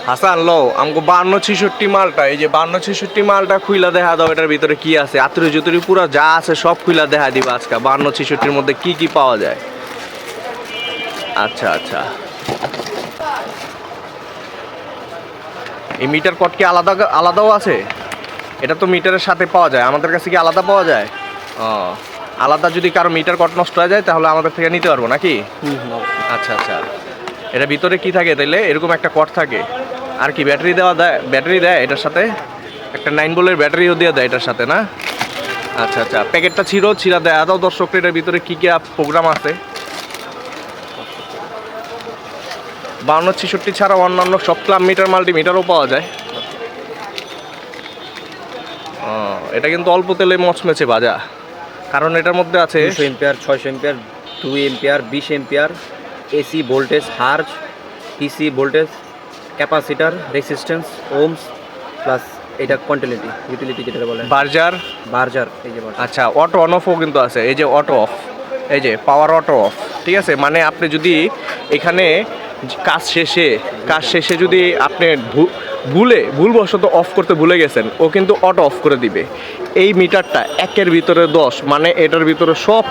হাসান লো আমাকে 52-66 মালটা, এই যে 52-66 মালটা খুইলা দেখা দাও, এটার ভিতরে কি আছে, আতুরি জুতুরি পুরো যা আছে সব খুইলা দেখা দিবা আজকে। 52-66-র মধ্যে কি কি পাওয়া যায়। আচ্ছা আচ্ছা, এই মিটার কট কি আলাদাও আছে? এটা তো মিটারের সাথে পাওয়া যায়, আমাদের কাছে কি আলাদা পাওয়া যায়? ও, আলাদা যদি কারো মিটার কট নষ্ট হয়ে যায় তাহলে আমাদের থেকে নিতে পারবো নাকি? আচ্ছা আচ্ছা, এটা ভিতরে কি থাকে তাইলে? এরকম একটা কট থাকে, আর কি ব্যাটারি ব্যাটারি দেয় এটার সাথে, একটা 9 ভোল্টের ব্যাটারিও দিয়ে দেয় এটার সাথে না? আচ্ছা আচ্ছা, প্যাকেটটা ছিঁড়া দেয় দাও দর্শক, এটার ভিতরে কি কি প্রোগ্রাম আছে। 52-66 ছাড়া অন্যান্য সব ক্লাব মিটার মাল্টিমিটারও পাওয়া যায়। ও, এটা কিন্তু অল্প তেলে মচমেচে ভাজা, কারণ এটার মধ্যে আছে 200 ampere, 600 ampere, 2 ampere, 20 ampere, AC voltage, hertz, DC voltage, capacitor, resistance, ohms, plus এটা কন্টিনিউটি ইউটিলিটি যেটা বলে বার্জার, এই যে বার্জার। আচ্ছা, অটো অন অফও কিন্তু আছে, এই যে অটো অফ, এই যে পাওয়ার অটো অফ, ঠিক আছে। মানে আপনি যদি এখানে কাজ শেষে যদি আপনি ভুলবশত অফ করতে ভুলে গেছেন, ও কিন্তু অটো অফ করে দিবে। এই মিটারটা 1-এর ভিতরে 10, মানে এটার ভিতরে সব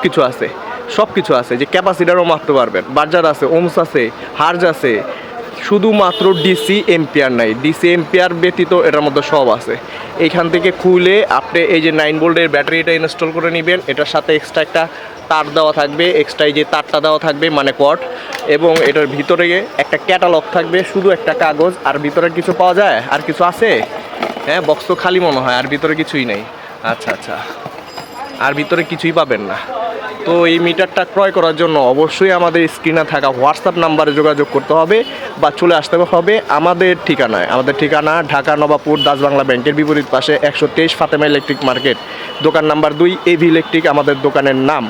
কিছু আছে, যে ক্যাপাসিটারও মাপতে পারবেন, বার্জার আছে, ওমস আছে, হার্জ আছে, শুধুমাত্র ডিসি এম্পিয়ার নাই, ডিসি এম্পিয়ার ব্যতীত এটার মধ্যে সব আছে। এইখান থেকে খুলে আপনি এই যে 9 ভোল্টের ব্যাটারিটা ইনস্টল করে নেবেন, এটার সাথে এক্সট্রা একটা তার দেওয়া থাকবে, এক্সট্রা এই যে তারটা দেওয়া থাকবে মানে কট, এবং এটার ভিতরে একটা ক্যাটালগ থাকবে, শুধু একটা কাগজ। আর ভিতরে কিছু পাওয়া যায়? আর কিছু আছে? হ্যাঁ, বক্স তো খালি মনে হয়, আর ভিতরে কিছুই নেই। আচ্ছা আচ্ছা, আর ভিতরে কিছুই পাবেন না। তো এই মিটারটা ক্রয় করার জন্য অবশ্যই আমাদের স্ক্রিনে থাকা হোয়াটসঅ্যাপ নাম্বারে যোগাযোগ করতে হবে বা চলে আসতে হবে আমাদের ঠিকানায়। আমাদের ঠিকানা ঢাকা নবাবপুর দাস বাংলা ব্যাংকের বিপরীত পাশে 123 ফাতেমা ইলেকট্রিক মার্কেট, দোকান নাম্বার 2, এভি ইলেকট্রিক আমাদের দোকানের নাম।